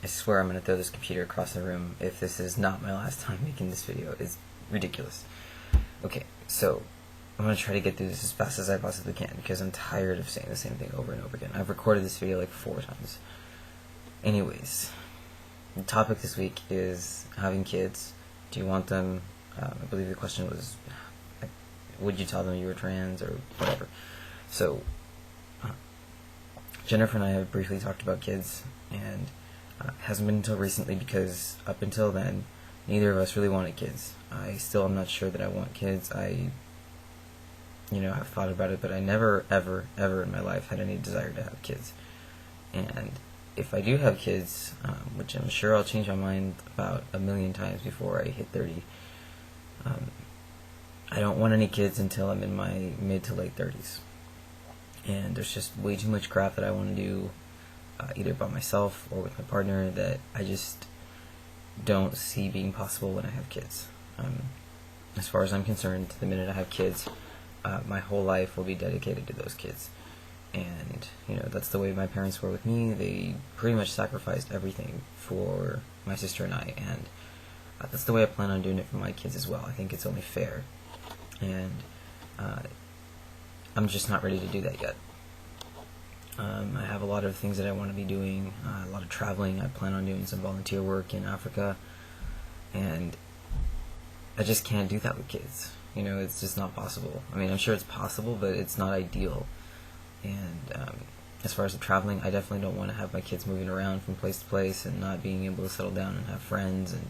I swear I'm going to throw this computer across the room if this is not my last time making this video. It's ridiculous. Okay, so I'm going to try to get through this as fast as I possibly can because I'm tired of saying the same thing over and over again. I've recorded this video like 4 times. Anyways, the topic this week is having kids. Do you want them? I believe the question was, would you tell them you were trans or whatever? So, Jennifer and I have briefly talked about kids, and it hasn't been until recently because up until then, neither of us really wanted kids. I still am not sure that I want kids. I have thought about it, but I never, ever, ever in my life had any desire to have kids. And if I do have kids, which I'm sure I'll change my mind about 1,000,000 times before I hit 30, I don't want any kids until I'm in my mid to late 30s. And there's just way too much crap that I want to do, either by myself or with my partner, that I just don't see being possible when I have kids. As far as I'm concerned, the minute I have kids, my whole life will be dedicated to those kids. And, that's the way my parents were with me. They pretty much sacrificed everything for my sister and I, and that's the way I plan on doing it for my kids as well. I think it's only fair. And I'm just not ready to do that yet. I have a lot of things that I want to be doing, a lot of traveling. I plan on doing some volunteer work in Africa, and I just can't do that with kids. It's just not possible. I mean, I'm sure it's possible, but it's not ideal. And as far as the traveling, I definitely don't want to have my kids moving around from place to place and not being able to settle down and have friends. And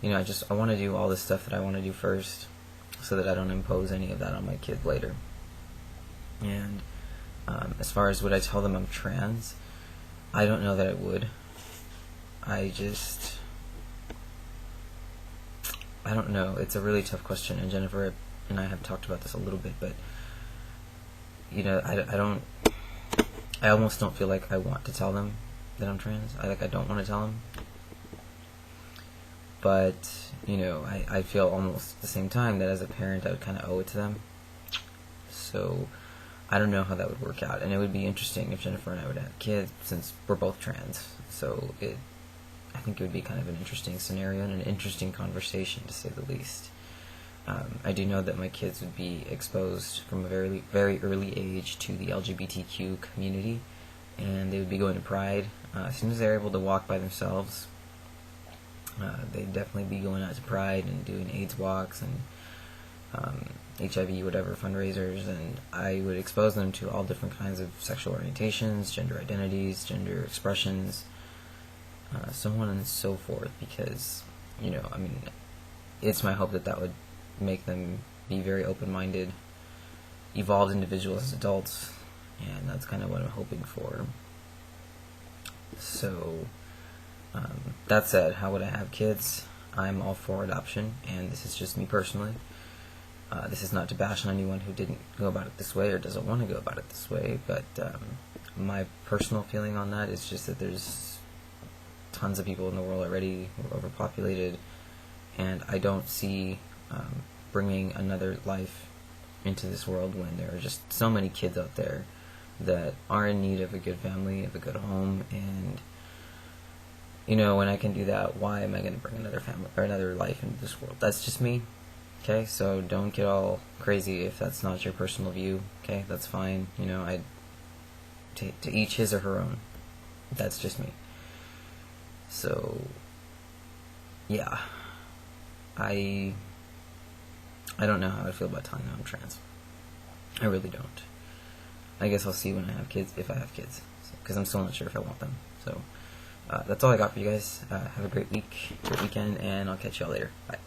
I want to do all this stuff that I want to do first, so that I don't impose any of that on my kid later. And as far as would I tell them I'm trans, I don't know that I would. I don't know. It's a really tough question, and Jennifer and I have talked about this a little bit, but I almost don't feel like I want to tell them that I'm trans. I don't want to tell them. But, I feel almost at the same time that as a parent I would kind of owe it to them. So, I don't know how that would work out. And it would be interesting if Jennifer and I would have kids, since we're both trans. So, I think it would be kind of an interesting scenario and an interesting conversation, to say the least. I do know that my kids would be exposed from a very, very early age to the LGBTQ community, and they would be going to Pride. As soon as they're able to walk by themselves, they'd definitely be going out to Pride and doing AIDS walks and HIV whatever fundraisers, and I would expose them to all different kinds of sexual orientations, gender identities, gender expressions, so on and so forth, because, it's my hope that would make them be very open-minded, evolved individuals as adults, and that's kind of what I'm hoping for. So, that said, how would I have kids? I'm all for adoption, and this is just me personally. This is not to bash on anyone who didn't go about it this way or doesn't want to go about it this way, but my personal feeling on that is just that there's tons of people in the world already who are overpopulated, and I don't see bringing another life into this world when there are just so many kids out there that are in need of a good family, of a good home, and when I can do that, why am I going to bring another family or another life into this world? That's just me. Okay, so don't get all crazy if that's not your personal view. Okay, that's fine. To each his or her own. That's just me. So, yeah, I don't know how I feel about telling them I'm trans. I really don't. I guess I'll see when I have kids, if I have kids, because I'm still not sure if I want them. So, that's all I got for you guys. Have a great week, great weekend, and I'll catch y'all later. Bye.